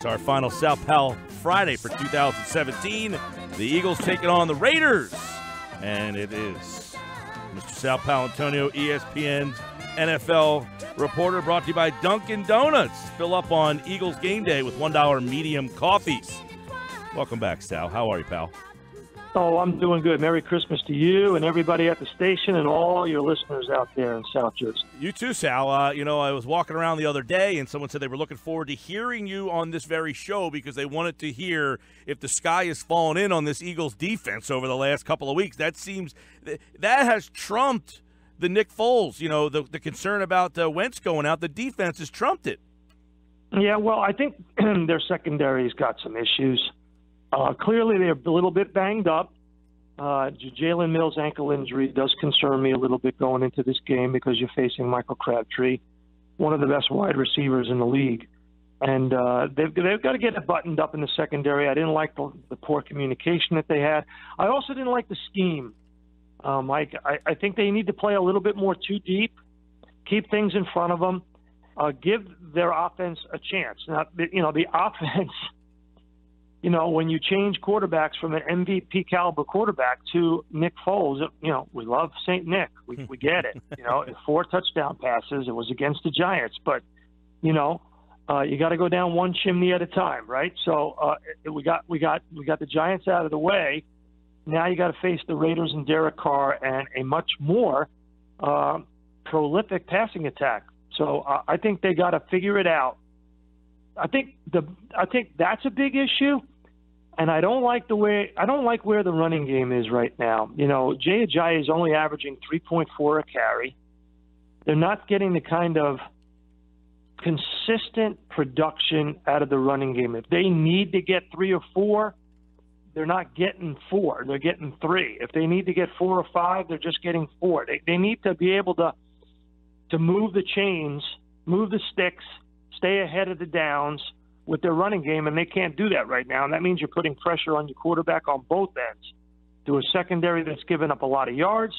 It's our final Sal Pal Friday for 2017. The Eagles taking on the Raiders. And it is Mr. Sal Paolantonio, ESPN's NFL reporter, brought to you by Dunkin' Donuts. Fill up on Eagles game day with $1 medium coffees. Welcome back, Sal. How are you, pal? Oh, I'm doing good. Merry Christmas to you and everybody at the station and all your listeners out there in South Jersey. You too, Sal. I was walking around the other day, and someone said they were looking forward to hearing you on this very show because they wanted to hear if the sky has fallen in on this Eagles defense over the last couple of weeks. That seems that has trumped the Nick Foles. The concern about Wentz going out. The defense has trumped it. Yeah, well, I think their secondary's got some issues. Clearly, they're a little bit banged up. Jalen Mills' ankle injury does concern me a little bit going into this game because you're facing Michael Crabtree, one of the best wide receivers in the league. And they've got to get it buttoned up in the secondary. I didn't like the poor communication that they had. I also didn't like the scheme, Mike. I think they need to play a little bit more too deep, keep things in front of them, give their offense a chance. Now, the offense – when you change quarterbacks from an MVP caliber quarterback to Nick Foles, we love St. Nick. We get it. 4 touchdown passes. It was against the Giants, but you got to go down one chimney at a time, right? So we got the Giants out of the way. Now you got to face the Raiders and Derek Carr and a much more prolific passing attack. So I think they got to figure it out. I think that's a big issue, and I don't like where the running game is right now. Jay Ajayi is only averaging 3.4 a carry. They're not getting the kind of consistent production out of the running game. If they need to get 3 or 4, they're not getting 4. They're getting 3. If they need to get 4 or 5, they're just getting 4. They need to be able to move the chains, move the sticks, stay ahead of the downs with their running game, and they can't do that right now. And that means you're putting pressure on your quarterback on both ends, through a secondary that's given up a lot of yards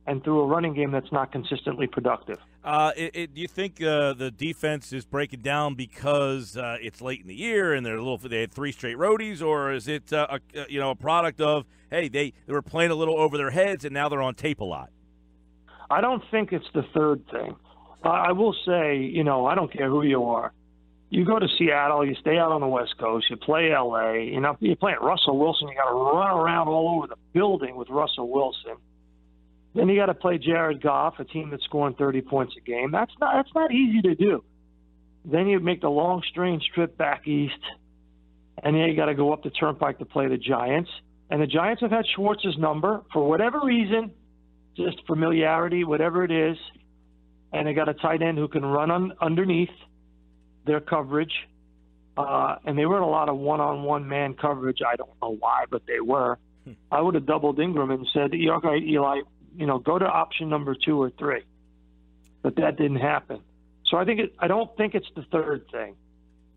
and through a running game that's not consistently productive. Do you think the defense is breaking down because it's late in the year and they had 3 straight roadies, or is it a product of, hey, they were playing a little over their heads and now they're on tape a lot? I don't think it's the third thing. I will say, I don't care who you are. You go to Seattle, you stay out on the West Coast, you play L.A., you're playing Russell Wilson, you got to run around all over the building with Russell Wilson. Then you got to play Jared Goff, a team that's scoring 30 points a game. That's not easy to do. Then you make the long, strange trip back east, and then you got to go up the Turnpike to play the Giants. And the Giants have had Schwartz's number for whatever reason, just familiarity, whatever it is. And they got a tight end who can run underneath their coverage. And they were in a lot of one-on-one man coverage. I don't know why, but they were. I would have doubled Ingram and said, okay, Eli, go to option number 2 or 3. But that didn't happen. So I don't think it's the third thing.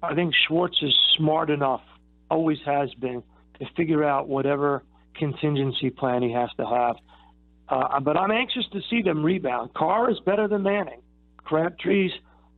I think Schwartz is smart enough, always has been, to figure out whatever contingency plan he has to have. But I'm anxious to see them rebound. Carr is better than Manning. Crabtree's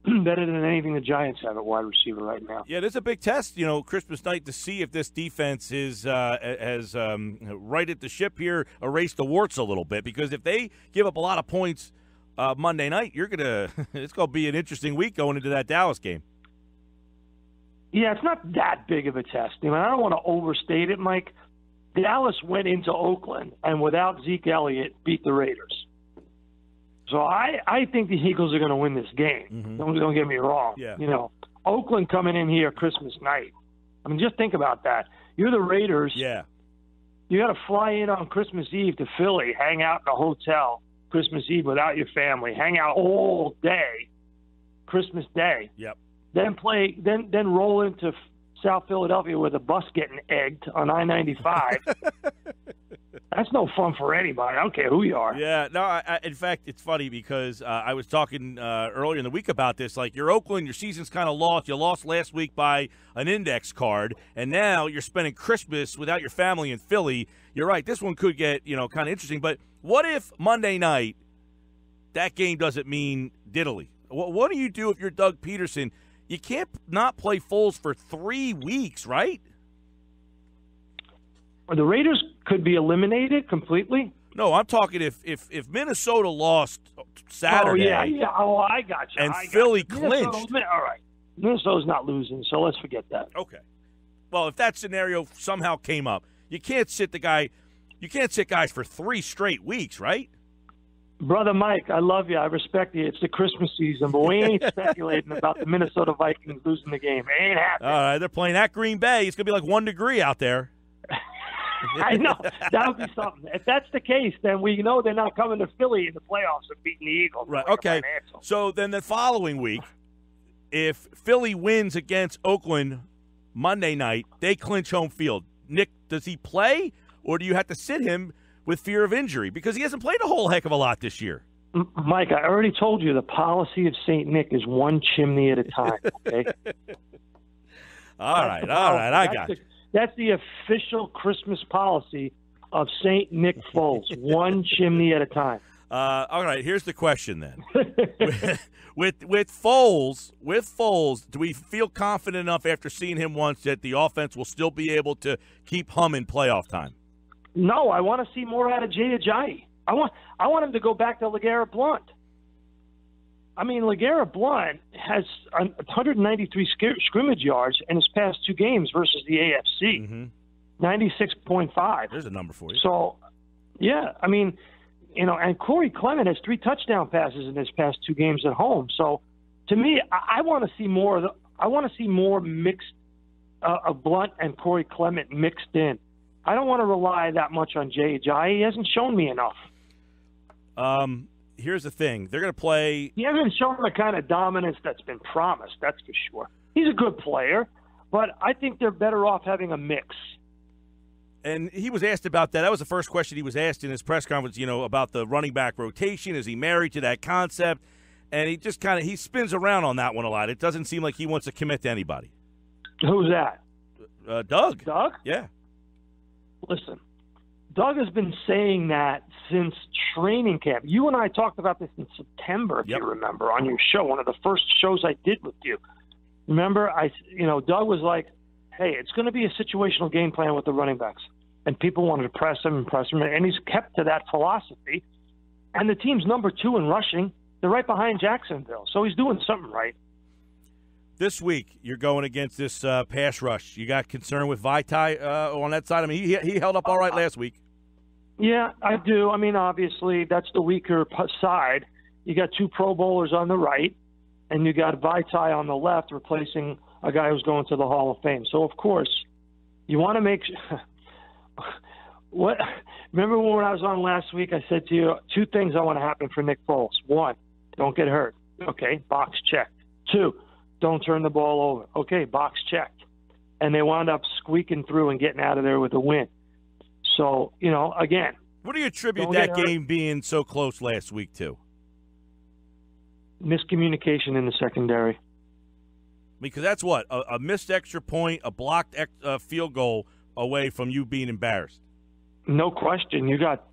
better than anything the Giants have at wide receiver right now. Yeah, there's a big test, Christmas night, to see if this defense has righted the ship here, erased the warts a little bit. Because if they give up a lot of points Monday night, it's gonna be an interesting week going into that Dallas game. Yeah, it's not that big of a test. I don't want to overstate it, Mike. Dallas went into Oakland and without Zeke Elliott beat the Raiders. So I think the Eagles are going to win this game. Mm-hmm. Don't get me wrong. Yeah. Oakland coming in here Christmas night. Just think about that. You're the Raiders. Yeah. You got to fly in on Christmas Eve to Philly, hang out in a hotel Christmas Eve without your family, hang out all day Christmas Day. Yep. Then roll into South Philadelphia with a bus getting egged on I-95. That's no fun for anybody. I don't care who you are. Yeah, no. In fact, it's funny because I was talking earlier in the week about this. Like, you're Oakland, your season's kind of lost. You lost last week by an index card, and now you're spending Christmas without your family in Philly. You're right. This one could get kind of interesting. But what if Monday night that game doesn't mean diddly? What do you do if you're Doug Peterson? you can't not play Foles for 3 weeks, right? The Raiders could be eliminated completely. No, I'm talking if Minnesota lost Saturday. Oh, yeah. Oh, I got you. And Philly clinched. All right. Minnesota's not losing, so let's forget that. Okay. Well, if that scenario somehow came up, you can't sit guys for 3 straight weeks, right? Brother Mike, I love you. I respect you. It's the Christmas season, but we ain't speculating about the Minnesota Vikings losing the game. It ain't happening. All right, they're playing at Green Bay. It's going to be like 1 degree out there. I know. That would be something. If that's the case, then we know they're not coming to Philly in the playoffs and beating the Eagles. Right, okay. So then the following week, if Philly wins against Oakland Monday night, they clinch home field. Nick, does he play, or do you have to sit him with fear of injury? Because he hasn't played a whole heck of a lot this year. Mike, I already told you the policy of St. Nick is one chimney at a time, okay? All right, I got you. That's the official Christmas policy of St. Nick Foles, one chimney at a time. All right, here's the question then. with Foles, do we feel confident enough after seeing him once that the offense will still be able to keep humming playoff time? No, I want to see more out of Jay Ajayi. I want him to go back to LeGarrette Blount. I mean, LeGarrette Blount has 193 scrimmage yards in his past 2 games versus the AFC. 96.5. There's a number for you. So, yeah, I mean, and Corey Clement has 3 touchdown passes in his past 2 games at home. So, to me, I want to see more. I want to see more mixed of Blount and Corey Clement mixed in. I don't want to rely that much on Jay Ajayi. He hasn't shown me enough. Here's the thing. They're going to play. He hasn't shown the kind of dominance that's been promised, that's for sure. He's a good player, but I think they're better off having a mix. And he was asked about that. That was the first question he was asked in his press conference, about the running back rotation. Is he married to that concept? And he just he spins around on that one a lot. It doesn't seem like he wants to commit to anybody. Who's that? Doug. Doug? Yeah. Listen, Doug has been saying that since training camp. You and I talked about this in September, if you remember, on your show, one of the first shows I did with you. Remember, Doug was like, hey, it's going to be a situational game plan with the running backs. And people wanted to press him, and he's kept to that philosophy. And the team's number 2 in rushing. They're right behind Jacksonville, so he's doing something right. This week, you're going against this pass rush. You got concern with Vitae on that side? I mean, he held up all right last week. Yeah, I do. I mean, obviously, that's the weaker side. You got 2 Pro Bowlers on the right, and you got Vitae on the left replacing a guy who's going to the Hall of Fame. So, of course, you want to make what? Remember when I was on last week, I said to you, 2 things I want to happen for Nick Foles. 1, don't get hurt. Okay, box checked. 2, don't turn the ball over. Okay, box checked. And they wound up squeaking through and getting out of there with a win. So, again. What do you attribute that game being so close last week to? Miscommunication in the secondary. Because that's what? A missed extra point, a blocked field goal away from you being embarrassed. No question. You got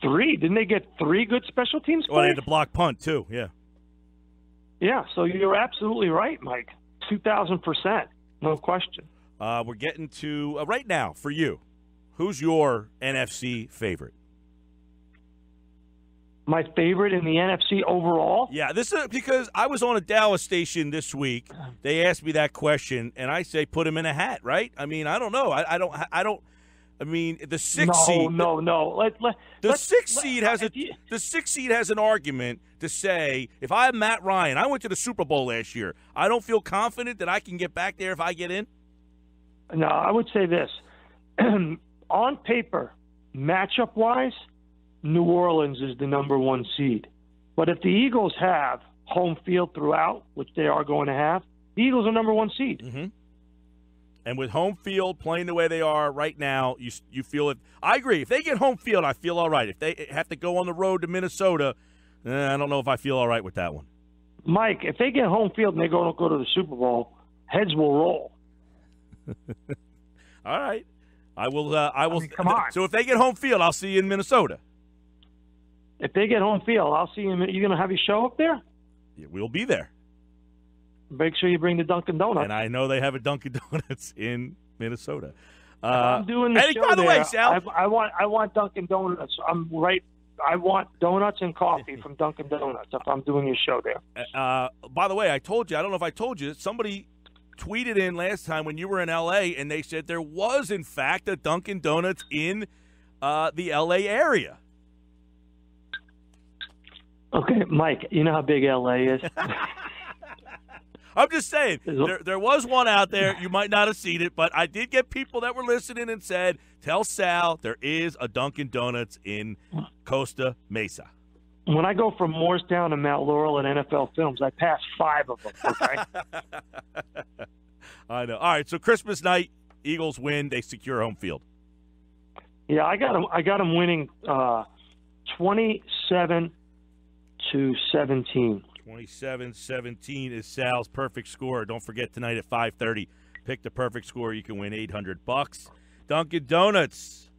3. Didn't they get 3 good special teams players? Well, they had the block punt, too, yeah. Yeah, so you're absolutely right, Mike. 2,000%. No question. We're getting to, right now, for you, who's your NFC favorite? My favorite in the NFC overall? Yeah, this is because I was on a Dallas station this week. They asked me that question, and I say put him in a hat, right? I mean, I don't know. I don't. I mean, the 6th seed. No. The 6th seed has an argument to say, if I'm Matt Ryan, I went to the Super Bowl last year. I don't feel confident that I can get back there if I get in. No, I would say this. On paper, matchup-wise, New Orleans is the number 1 seed. But if the Eagles have home field throughout, which they are going to have, the Eagles are number 1 seed. Mm-hmm. And with home field playing the way they are right now, you feel it. I agree. If they get home field, I feel all right. If they have to go on the road to Minnesota, I don't know if I feel all right with that one. Mike, if they get home field and they go to the Super Bowl, heads will roll. All right. I will. Come on. So if they get home field, I'll see you in Minnesota. If they get home field, I'll see you. You going to have your show up there? Yeah, we'll be there. Make sure you bring the Dunkin' Donuts. And I know they have a Dunkin' Donuts in Minnesota. I'm doing the show by the there. way, Sal, I want Dunkin' Donuts. I want donuts and coffee from Dunkin' Donuts if I'm doing your show there. By the way, I don't know if I told you, somebody tweeted in last time when you were in L.A., and they said there was, in fact, a Dunkin' Donuts in the L.A. area. Okay, Mike, you know how big L.A. is? I'm just saying, there was one out there. You might not have seen it, but I did get people that were listening and said, tell Sal there is a Dunkin' Donuts in Costa Mesa. When I go from Moorestown to Mount Laurel and NFL Films, I pass 5 of them, okay? I know. All right, so Christmas night, Eagles win. They secure home field. Yeah, I got them winning 27-17. 27-17 is Sal's perfect score. Don't forget tonight at 5:30. Pick the perfect score. You can win $800. Dunkin' Donuts,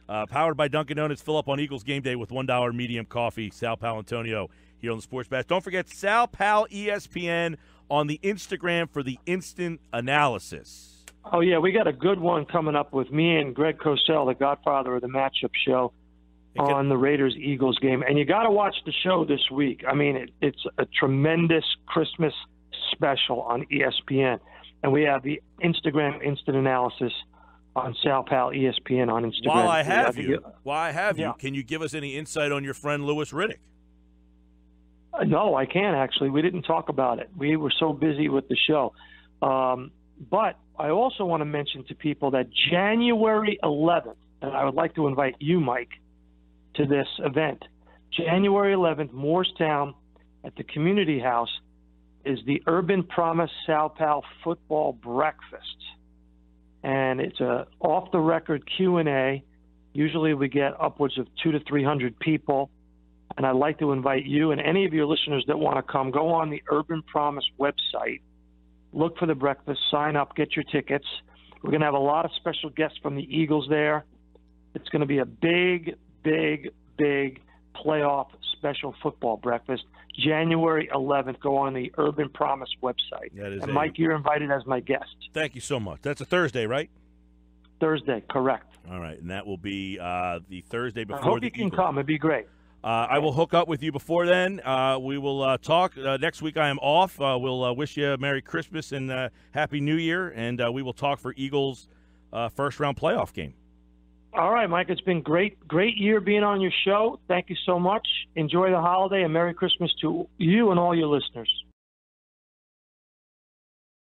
powered by Dunkin' Donuts. Fill up on Eagles game day with $1 medium coffee. Sal Paolantonio here on the Sports Bash. Don't forget Sal Pal ESPN on the Instagram for the instant analysis. Oh, yeah, we got a good one coming up with me and Greg Cosell, the godfather of the matchup show, on the Raiders-Eagles game. And you got to watch the show this week. I mean, it's a tremendous Christmas special on ESPN. And we have the Instagram instant analysis on Sal Pal ESPN on Instagram. While I have you, can you give us any insight on your friend Louis Riddick? No, I can't, actually. We didn't talk about it. We were so busy with the show. But I also want to mention to people that January 11th, and I would like to invite you, Mike, to this event. January 11th, Moorestown at the Community House is the Urban Promise Sal Pal Football Breakfast. And it's a off-the-record Q&A. Usually we get upwards of 200 to 300 people. And I'd like to invite you and any of your listeners that want to come, go on the Urban Promise website, look for the breakfast, sign up, get your tickets. We're going to have a lot of special guests from the Eagles there. It's going to be a big playoff special football breakfast. January 11th, go on the Urban Promise website. And Mike, you're invited as my guest. Thank you so much. That's a Thursday, right? Thursday, correct. All right, and that will be the Thursday before I hope the you can Eagles. come. It'd be great. I will hook up with you before then. We will talk. Next week I am off. We'll wish you a Merry Christmas and Happy New Year, and we will talk for Eagles' first-round playoff game. All right, Mike, it's been great year being on your show. Thank you so much. Enjoy the holiday, and Merry Christmas to you and all your listeners.